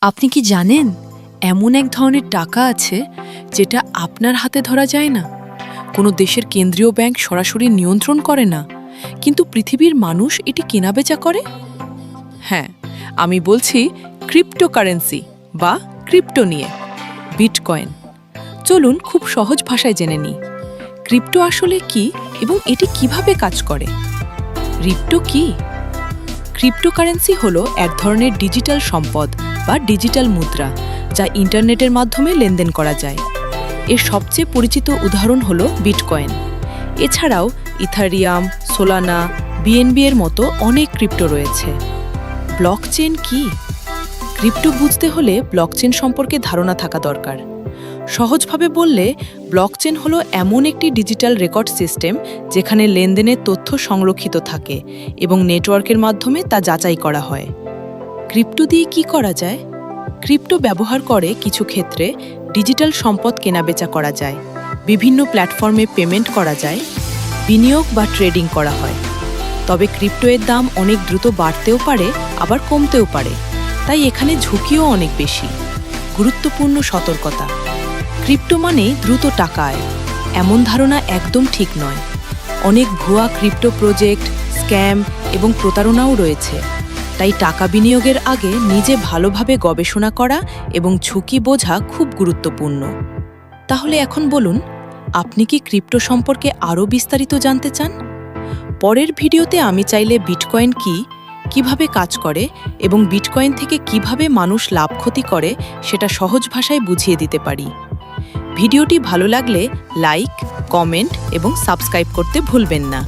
আপনি কি জানেন এমন এক ধরনের টাকা আছে যেটা আপনার হাতে ধরা যায় না? কোনো দেশের কেন্দ্রীয় ব্যাংক সরাসরি নিয়ন্ত্রণ করে না, কিন্তু পৃথিবীর মানুষ এটি কেনাবেচা করে। হ্যাঁ, আমি বলছি ক্রিপ্টোকারেন্সি বা ক্রিপ্টো নিয়ে, বিটকয়েন। চলুন খুব সহজ ভাষায় জেনে নিই ক্রিপ্টো আসলে কি এবং এটি কিভাবে কাজ করে। ক্রিপ্টো কি? ক্রিপ্টোকারেন্সি হলো এক ধরনের ডিজিটাল সম্পদ বা ডিজিটাল মুদ্রা, যা ইন্টারনেটের মাধ্যমে লেনদেন করা যায়। এর সবচেয়ে পরিচিত উদাহরণ হলো বিটকয়েন। এছাড়াও ইথারিয়াম, সোলানা, বিএনবি এর মতো অনেক ক্রিপ্টো রয়েছে। ব্লকচেন কি? ক্রিপ্টো বুঝতে হলে ব্লকচেন সম্পর্কে ধারণা থাকা দরকার। সহজভাবে বললে, ব্লকচেন হলো এমন একটি ডিজিটাল রেকর্ড সিস্টেম যেখানে লেনদেনের তথ্য সংরক্ষিত থাকে এবং নেটওয়ার্কের মাধ্যমে তা যাচাই করা হয়। ক্রিপ্টো দিয়ে কি করা যায়? ক্রিপ্টো ব্যবহার করে কিছু ক্ষেত্রে ডিজিটাল সম্পদ কেনাবেচা করা যায়, বিভিন্ন প্ল্যাটফর্মে পেমেন্ট করা যায়, বিনিয়োগ বা ট্রেডিং করা হয়। তবে ক্রিপ্টো এর দাম অনেক দ্রুত বাড়তেও পারে, আবার কমতেও পারে, তাই এখানে ঝুঁকিও অনেক বেশি। গুরুত্বপূর্ণ সতর্কতা: ক্রিপ্টো মানে দ্রুত টাকা আয়, এমন ধারণা একদম ঠিক নয়। অনেক ভুয়া ক্রিপ্টো প্রজেক্ট, স্ক্যাম এবং প্রতারণাও রয়েছে। তাই টাকা বিনিয়োগের আগে নিজে ভালোভাবে গবেষণা করা এবং ঝুঁকি বোঝা খুব গুরুত্বপূর্ণ। তাহলে এখন বলুন, আপনি কি ক্রিপ্টো সম্পর্কে আরও বিস্তারিত জানতে চান? পরের ভিডিওতে আমি চাইলে বিটকয়েন কি, কিভাবে কাজ করে এবং বিটকয়েন থেকে কিভাবে মানুষ লাভ ক্ষতি করে সেটা সহজ ভাষায় বুঝিয়ে দিতে পারি। ভিডিওটি ভালো লাগলে লাইক, কমেন্ট এবং সাবস্ক্রাইব করতে ভুলবেন না।